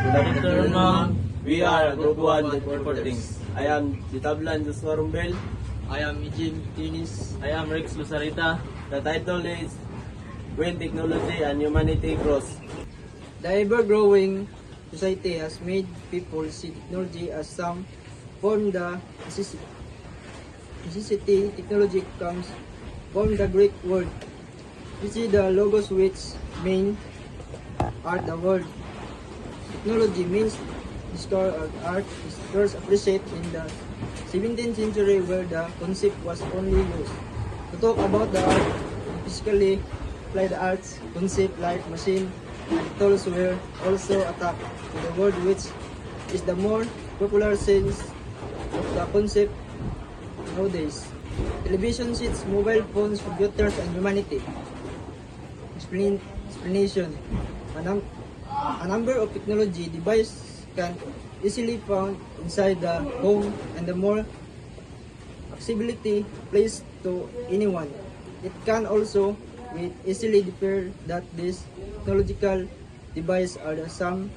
Good afternoon, ma'am. We are Group 1 Reporting. I am Jitablan Joshua Rumbel. I am Eugene Tinis. I am Rex Lusarita. The title is When Technology and Humanity Grows. The ever-growing society has made people see technology as some form the necessity. Technology comes from the Greek word, which is the logos which mean art the word. Technology means discover of art is first appreciated in the 17th century where the concept was only used. To talk about the art, physically apply the arts concept like machine and tools were also attacked to the word which is the more popular sense of the concept nowadays. Television sets, mobile phones, computers, and humanity. Explanation. A number of technology devices can easily found inside the home and the more accessibility placed to anyone. It can also be easily defer that these technological devices are some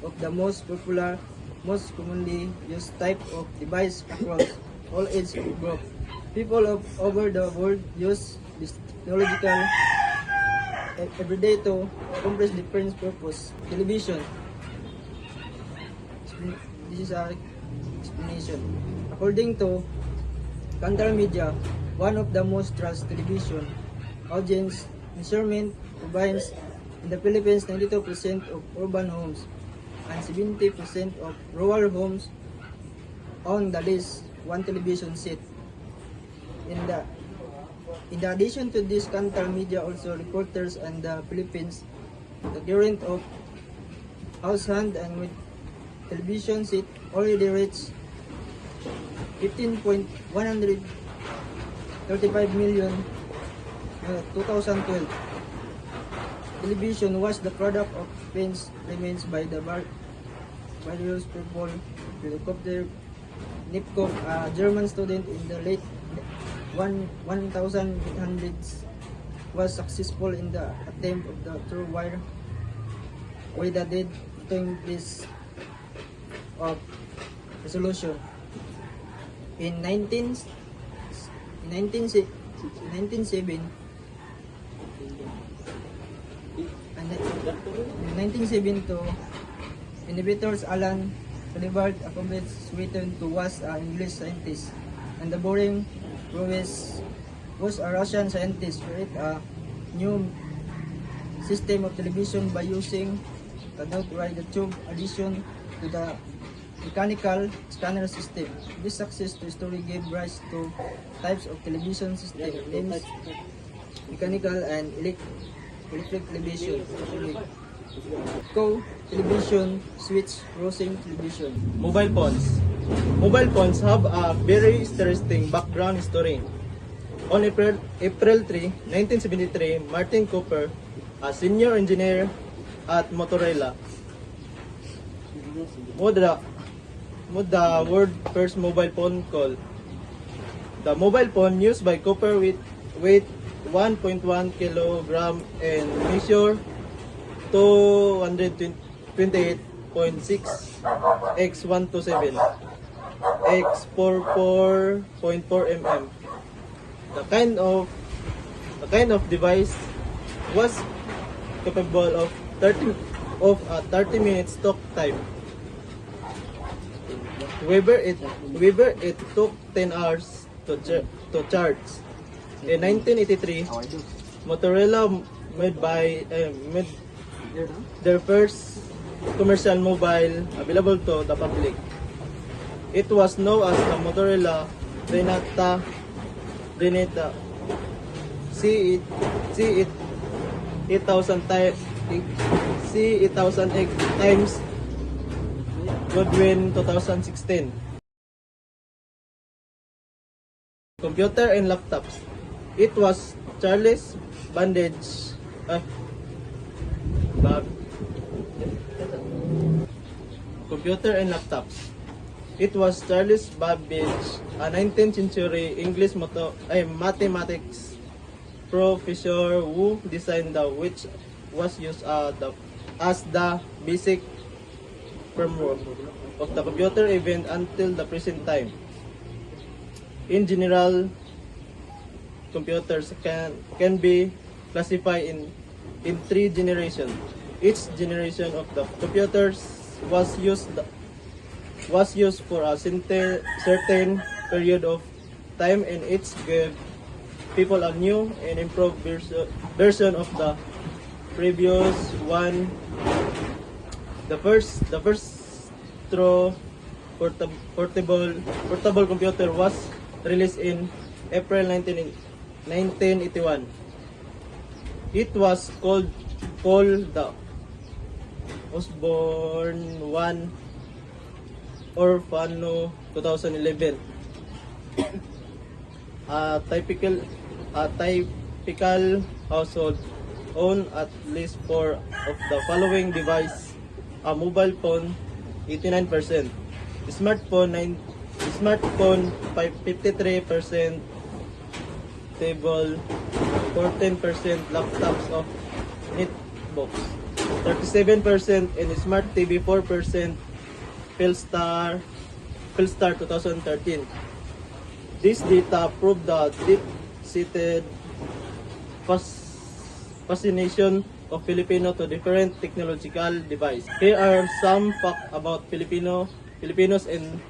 of the most popular, most commonly used type of device across all age groups. People over the world use this technological every day to accomplish different purpose. Television. This is our explanation. According to Kantar Media, one of the most trusted television audience measurement provides in the Philippines 92% of urban homes and 70% of rural homes on the list one television set. In addition to this, Kantar Media also reporters in the Philippines the current of household and with television set already reached 15.135 million 2012. Television was the product of Spain's remains by the various people helicopter Nipkow, a German student in the late 1800s, was successful in the attempt of the through wire with the dead this of resolution. In 1907, innovators Alan Turing accomplished Sweden to was an English scientist, and the Boring Provence was a Russian scientist create a new system of television by using the outright tube addition to the mechanical scanner system. This success story gave rise to types of television system, lens, mechanical and electric television. Television, switch, crossing television. Mobile phones. Mobile phones have a very interesting background story. On April 3, 1973, Martin Cooper, a senior engineer at Motorola, made the world's first mobile phone call. The mobile phone used by Cooper with weight 1.1 kilogram and measure 228.6 x 127 x 44.4 mm. The kind of device was capable of 30 minutes talk time. However, it took 10 hours to charge. In 1983, Motorola made their first commercial mobile available to the public. It was known as the Motorola Renata C8000X times Godwin 2016. Computer and laptops. It was Charles Babbage. Computer and laptops. It was Charles Babbage, a 19th century English mathematics professor who designed the which was used as the basic framework of the computer event until the present time. In general, computers can be classified in three generations. Each generation of the computers was used for a certain period of time, and each gave people a new and improved version of the previous one. The first true portable computer was released in April 1981. It was called the Osborne 1 Orfano 2011. A typical household own at least four of the following device: a mobile phone 89%, smartphone 53%, table 14%, laptops of netbooks 37%, and smart TV 4%. Philstar 2013. This data prove the deep-seated fascination of Filipino to different technological devices. Here are some facts about Filipinos and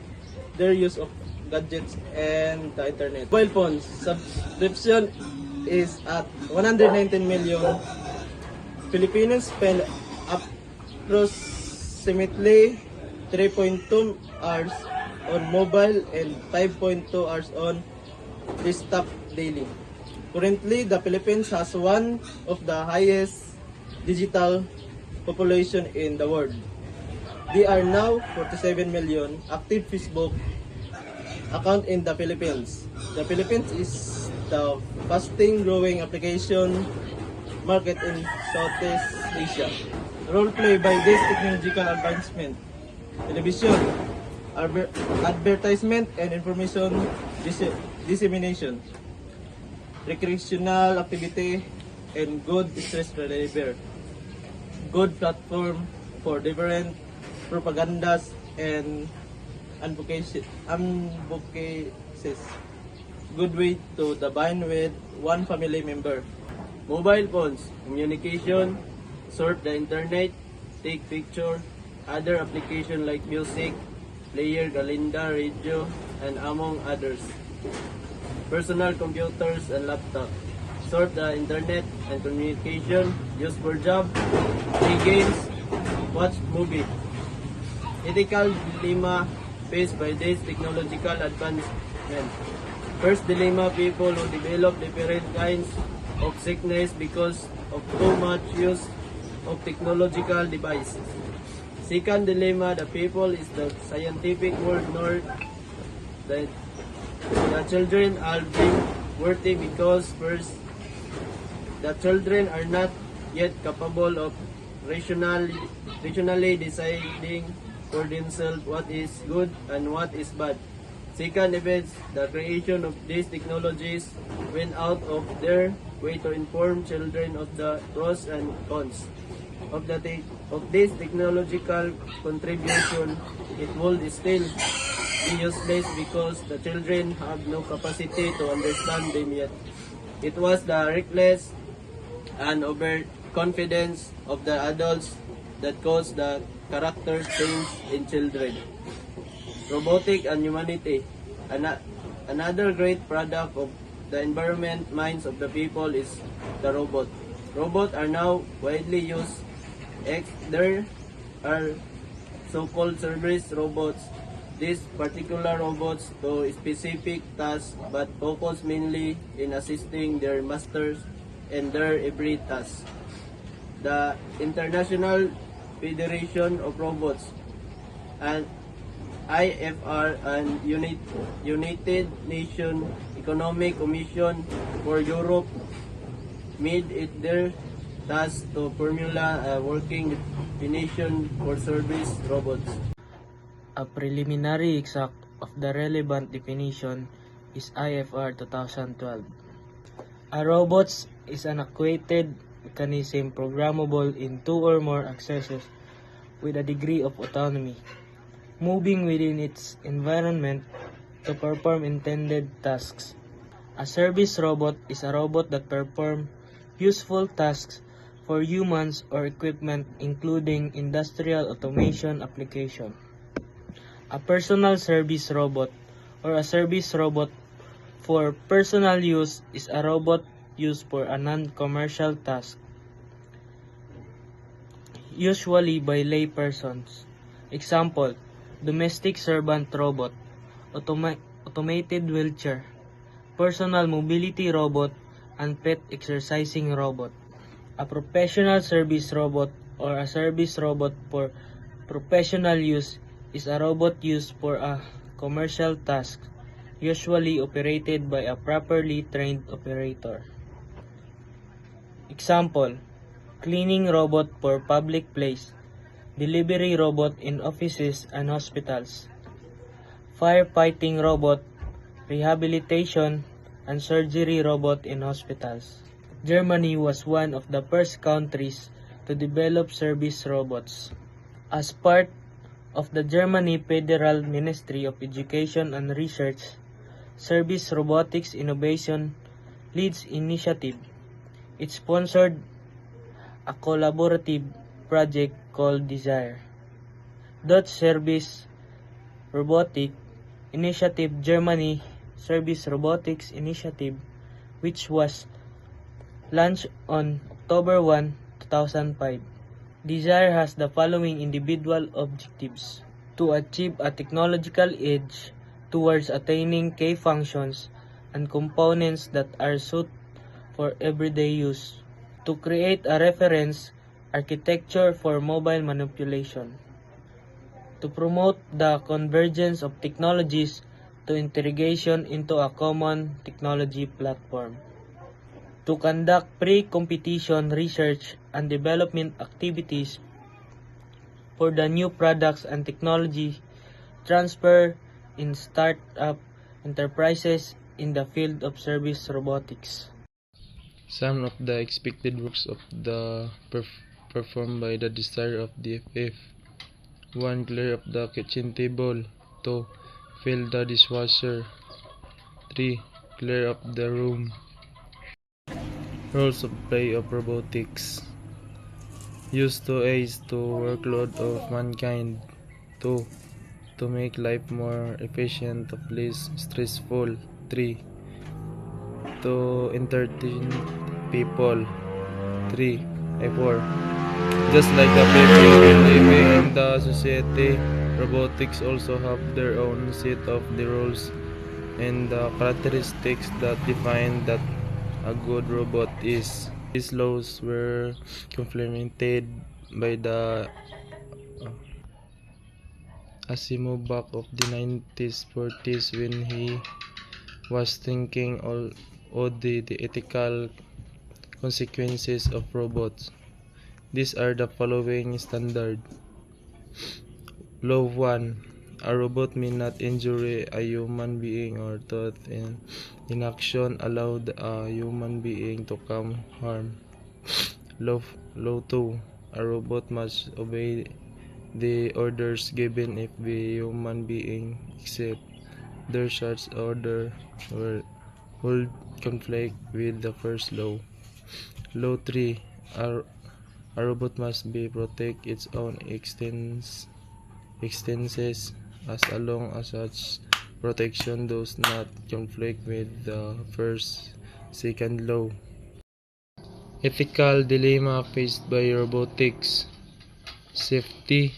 their use of gadgets and the internet. Mobile phones subscription is at 119 million. Filipinos spend approximately 3.2 hours on mobile and 5.2 hours on desktop daily. Currently, the Philippines has one of the highest digital population in the world. There are now 47 million active Facebook account in the Philippines. The Philippines is the fastest growing application market in Southeast Asia. Role play by this technological advancement: television, advertisement and information dissemination, recreational activity, and good stress reliever. Good platform for different propagandas and advocacies. Good way to bind with one family member. Mobile phones, communication, surf the internet, take picture, other application like music, player, calendar, radio, and among others. Personal computers and laptop, surf the internet and communication, use for job, play games, watch movie. Ethical dilemma faced by this technological advancement. First dilemma: people who develop different kinds of sickness because of too much use of technological devices. Second dilemma: the people is the scientific world nor the children are being worthy because first, the children are not yet capable of rationally deciding for themselves what is good and what is bad. Second, events, the creation of these technologies went out of their way to inform children of the pros and cons of this technological contribution. It would still be useless because the children have no capacity to understand them yet. It was the reckless and overconfidence of the adults that caused the character change in children. Robotic and humanity. Another great product of the environment minds of the people is the robot. Robots are now widely used. There are so-called service robots. These particular robots do specific tasks but focus mainly in assisting their masters in their every task. The International Federation of Robots and IFR and United Nations Economic Commission for Europe made it their task to formula a working definition for service robots. A preliminary exact of the relevant definition is IFR 2012. A robot is an actuated mechanism programmable in two or more axes with a degree of autonomy, moving within its environment to perform intended tasks. A service robot is a robot that performs useful tasks for humans or equipment, including industrial automation application. A personal service robot or a service robot for personal use is a robot used for a non-commercial task, usually by lay persons. Example, domestic servant robot, automated wheelchair, personal mobility robot, and pet exercising robot. A professional service robot or a service robot for professional use is a robot used for a commercial task, usually operated by a properly trained operator. Example, cleaning robot for public place, delivery robot in offices and hospitals, firefighting robot, rehabilitation, and surgery robot in hospitals. Germany was one of the first countries to develop service robots. As part of the Germany Federal Ministry of Education and Research, Service Robotics Innovation Leads Initiative, it sponsored a collaborative project called Desire. Dutch Service Robotic Initiative Germany Service Robotics Initiative, which was launched on October 1, 2005. Desire has the following individual objectives: to achieve a technological edge towards attaining key functions and components that are suited for everyday use, to create a reference architecture for mobile manipulation, to promote the convergence of technologies to integration into a common technology platform, to conduct pre-competition research and development activities for the new products and technology transfer in startup enterprises in the field of service robotics. Some of the expected works of the performed by the Desire of DFF: 1. Clear up the kitchen table. 2. Fill the dishwasher. 3. Clear up the room. Roles of play of robotics. Used to ease the workload of mankind. 2. To make life more efficient of less stressful. 3. To entertain people. 3. 4. Just like the people living in the society, robotics also have their own set of the rules and the characteristics that define that a good robot is. These laws were complemented by the Asimov back of the 1940s when he was thinking all the ethical consequences of robots. These are the following standard. Law 1. A robot may not injure a human being or thought in action allow a human being to cause harm. Law 2. A robot must obey the orders given if the human being accept their such order would conflict with the first law. Law 3. A robot must be protect its own extenses as long as such protection does not conflict with the second law. Ethical dilemma faced by robotics. Safety,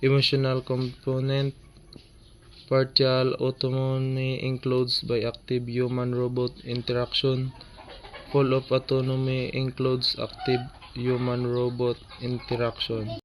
emotional component, partial autonomy includes by active human-robot interaction. Full of autonomy includes active human-robot interaction.